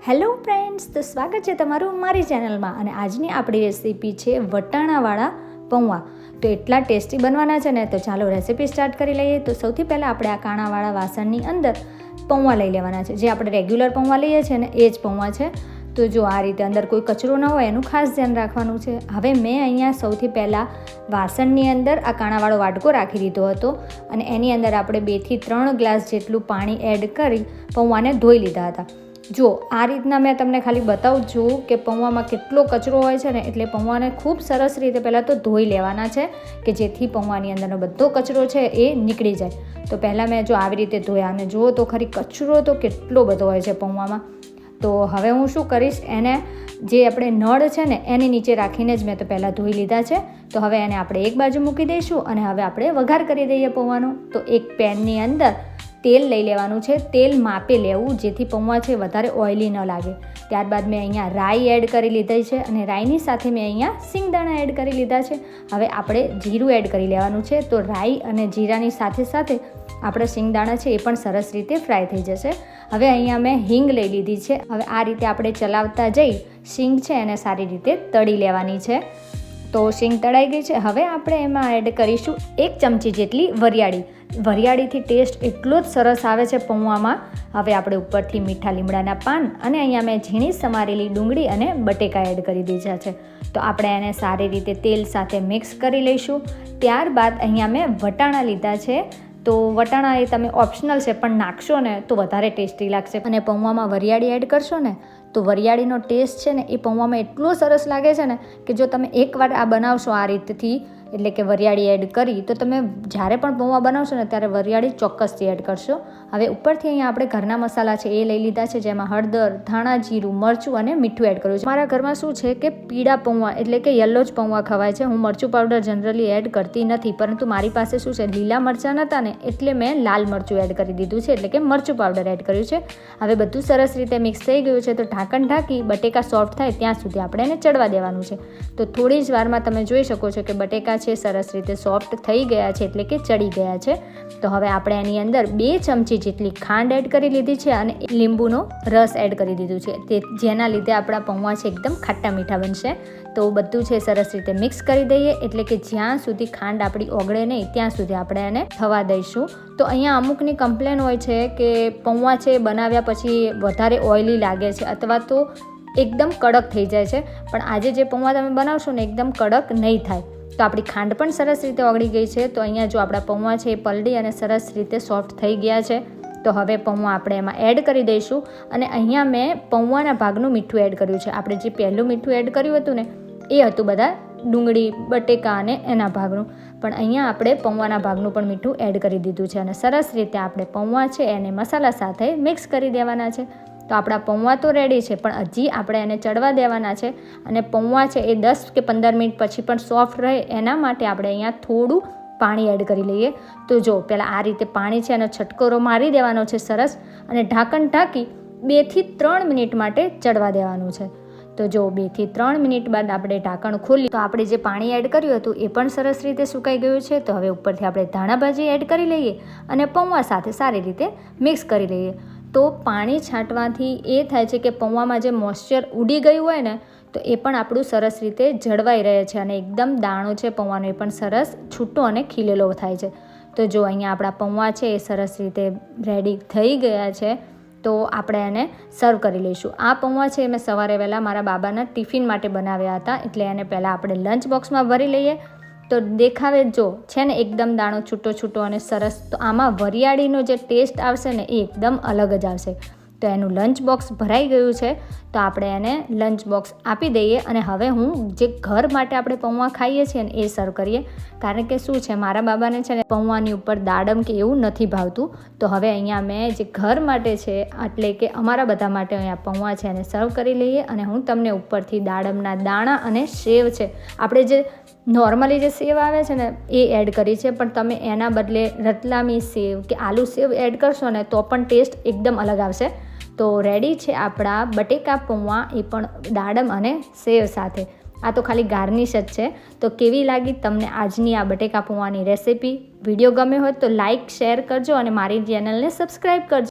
Hello friends, તો સ્વાગત છે તમારું મારી ચેનલમાં. અને આજની આપણી રેસીપી છે વટાણાવાળા પૌવા. તો એટલા ટેસ્ટી બનવાના છે ને, તો ચાલો રેસીપી સ્ટાર્ટ કરી લઈએ. તો સૌથી પહેલાં આપણે આ કાણાવાળા વાસણની અંદર પૌવા લઈ લેવાના છે. જે આપણે રેગ્યુલર પૌવા લઈએ છીએ ને એ જ પૌવા છે. તો જો આ રીતે અંદર કોઈ કચરો ન હોય એનું ખાસ ધ્યાન રાખવાનું છે. હવે મેં અહીંયા સૌથી પહેલાં વાસણની અંદર આ કાણાવાળો વાટકો રાખી દીધો હતો અને એની અંદર આપણે 2 થી 3 ગ્લાસ જેટલું પાણી એડ કરી પૌવાને ધોઈ લીધા હતા. જો આ રીતના મેં તમને ખાલી બતાવું છું કે પૌવામાં કેટલો કચરો હોય છે ને, એટલે પૌવાને ખૂબ સરસ રીતે પહેલાં તો ધોઈ લેવાના છે કે જેથી પૌવાની અંદરનો બધો કચરો છે એ નીકળી જાય. તો પહેલાં મેં જો આવી રીતે ધોયા અને જુઓ તો ખરી કચરો તો કેટલો બધો હોય છે પૌવામાં. તો હવે હું શું કરીશ, એને જે આપણે નળ છે ને એની નીચે રાખીને જ મેં તો પહેલાં ધોઈ લીધા છે. તો હવે એને આપણે એક બાજુ મૂકી દઈશું અને હવે આપણે વઘાર કરી દઈએ પૌવાનો. તો એક પેનની અંદર તેલ લઈ લેવાનું છે. તેલ માપે લેવું જેથી પૌવા છે વધારે ઓઇલી ન લાગે. ત્યારબાદ મેં અહીંયા રાઈ એડ કરી લીધી છે અને રાઈની સાથે મેં અહીંયા સિંગદાણા એડ કરી લીધા છે. હવે આપણે જીરું એડ કરી લેવાનું છે. તો રાઈ અને જીરાની સાથે સાથે આપણે સિંગદાણા છે એ પણ સરસ રીતે ફ્રાય થઈ જશે. હવે અહીંયા મેં હિંગ લઈ લીધી છે. હવે આ રીતે આપણે ચલાવતા જઈ સિંગ છે એને સારી રીતે તળી લેવાની છે. તો સિંગ તળાઈ ગઈ છે. હવે આપણે એમાં એડ કરીશું 1 ચમચી જેટલી વરિયાળી. વરિયાળીથી ટેસ્ટ એટલો જ સરસ આવે છે પૌવામાં. હવે આપણે ઉપરથી મીઠા લીમડાના પાન અને અહીંયા મેં ઝીણી સમારેલી ડુંગળી અને બટેકા એડ કરી દીધા છે. તો આપણે એને સારી રીતે તેલ સાથે મિક્સ કરી લઈશું. ત્યારબાદ અહીંયા મેં વટાણા લીધા છે. તો વટાણા એ તમે ઓપ્શનલ છે પણ નાખશો ને તો વધારે ટેસ્ટી લાગશે. અને પૌવામાં વરિયાળી એડ કરશો ને તો વરિયાળીનો ટેસ્ટ છે ને એ પૌવામાં એટલો સરસ લાગે છે ને કે જો તમે એકવાર આ બનાવશો આ રીતથી, એટલે કે વરિયાળી એડ કરી, તો તમે જ્યારે પણ પૌવા બનાવશો ને ત્યારે વરિયાળી ચોક્કસથી એડ કરશો. હવે ઉપરથી અહીંયા આપણે ઘરના મસાલા છે એ લઈ લીધા છે, જેમાં હળદર, ધાણા જીરું, મરચું અને મીઠું એડ કર્યું છે. મારા ઘરમાં શું છે કે પીળા પૌવા એટલે કે યલો જ પૌવા ખવાય છે. હું મરચું પાવડર જનરલી એડ કરતી નથી, પરંતુ મારી પાસે શું છે લીલા મરચાં નહોતા ને એટલે મેં લાલ મરચું એડ કરી દીધું છે, એટલે કે મરચું પાવડર એડ કર્યું છે. હવે બધું સરસ રીતે મિક્સ થઈ ગયું છે. તો ઢાંકણ ઢાંકી બટેકા સોફ્ટ થાય ત્યાં સુધી આપણે એને ચડવા દેવાનું છે. તો થોડી જ વારમાં તમે જોઈ શકો છો કે બટેકા છે સરસ રીતે સોફ્ટ થઈ ગયા છે, એટલે કે ચડી ગયા છે. તો હવે આપણે એની અંદર 2 ચમચી જેટલી ખાંડ એડ કરી લીધી છે અને લીંબુનો રસ એડ કરી દીધું છે, તે જેના લીધે આપણા પૌવા છે એકદમ ખાટા મીઠા બનશે. તો બધું છે સરસ રીતે મિક્સ કરી દઈએ, એટલે કે જ્યાં સુધી ખાંડ આપણી ઓગળે નહીં ત્યાં સુધી આપણે એને થવા દઈશું. તો અહીંયા અમુકની કમ્પ્લેન હોય છે કે પૌવા છે બનાવ્યા પછી વધારે ઓઇલી લાગે છે અથવા તો એકદમ કડક થઈ જાય છે. પણ આજે જે પૌવા તમે બનાવશો ને એકદમ કડક નહીં થાય. તો આપણી ખાંડ પણ સરસ રીતે ઓગળી ગઈ છે. તો અહીંયા જો આપણા પૌવા છે એ પલળી અને સરસ રીતે સોફ્ટ થઈ ગયા છે. તો હવે પૌવા આપણે એમાં એડ કરી દઈશું. અને અહીંયા મેં પૌવાના ભાગનું મીઠું એડ કર્યું છે. આપણે જે પહેલું મીઠું એડ કર્યું હતું ને એ હતું બધા ડુંગળી, બટેકા અને એના ભાગનું. પણ અહીંયા આપણે પૌવાના ભાગનું પણ મીઠું એડ કરી દીધું છે અને સરસ રીતે આપણે પૌવા છે એને મસાલા સાથે મિક્સ કરી દેવાના છે. તો આપણા પૌવા તો રેડી છે, પણ હજી આપણે એને ચડવા દેવાના છે. અને પૌવા છે એ 10 કે 15 મિનિટ પછી પણ સોફ્ટ રહે એના માટે આપણે અહીંયા થોડું પાણી એડ કરી લઈએ. તો જો પહેલાં આ રીતે પાણી છે એનો છટકોરો મારી દેવાનો છે સરસ, અને ઢાંકણ ઢાંકી 2 થી 3 મિનિટ માટે ચડવા દેવાનું છે. તો જો 2 થી 3 મિનિટ બાદ આપણે ઢાંકણ ખોલી તો આપણે જે પાણી એડ કર્યું હતું એ પણ સરસ રીતે સુકાઈ ગયું છે. તો હવે ઉપરથી આપણે ધાણા ભાજી એડ કરી લઈએ અને પૌવા સાથે સારી રીતે મિક્સ કરી લઈએ. તો પાણી છાંટવાથી એ થાય છે કે પૌવામાં જે મોઇશ્ચર ઉડી ગયું હોય ને તો એ પણ આપણું સરસ રીતે જળવાઈ રહે છે અને એકદમ દાણો છે પૌવાનો એ પણ સરસ છૂટો અને ખીલેલો થાય છે. તો જો અહીંયા આપણા પૌવા છે એ સરસ રીતે રેડી થઈ ગયા છે. તો આપણે એને સર્વ કરી લઈશું. આ પૌવા છે મેં સવારે વહેલા મારા બાબાના ટિફિન માટે બનાવ્યા હતા, એટલે એને પહેલાં આપણે લંચ બોક્સમાં ભરી લઈએ. તો દેખાવે જો છે ને એકદમ દાણો છૂટો છૂટો અને સરસ. તો આમાં વરિયાળીનો જે ટેસ્ટ આવશે ને એ એકદમ અલગ જ આવશે. તો એનું લંચ બોક્સ ભરાઈ ગયું છે. તો આપણે એને લંચ બોક્સ આપી દઈએ. અને હવે હું જે ઘર માટે આપણે પૌવા ખાઈએ છીએ ને એ સર્વ કરીએ, કારણ કે શું છે મારા બાબાને છે ને પૌવાની ઉપર દાડમ કે એવું નથી ભાવતું. તો હવે અહીંયા મેં જે ઘર માટે છે એટલે કે અમારા બધા માટે અહીંયા પૌવા છે એને સર્વ કરી લઈએ. અને હું તમને ઉપરથી દાડમના દાણા અને સેવ છે, આપણે જે નોર્મલી જે સેવ આવે છે ને એ એડ કરી છે, પણ તમે એના બદલે રતલામી સેવ કે આલુ સેવ એડ કરશો ને તો પણ ટેસ્ટ એકદમ અલગ આવશે. તો રેડી છે આપણા બટેકા પૌવા, એ પણ દાડમ અને સેવ સાથે. આ તો ખાલી ગાર્નિશ જ છે. તો કેવી લાગી તમને આજની આ બટેકા પૌવાની રેસીપી? વિડીયો ગમ્યો હોય તો લાઇક, શેર કરજો અને મારી ચેનલને સબસ્ક્રાઈબ કરજો.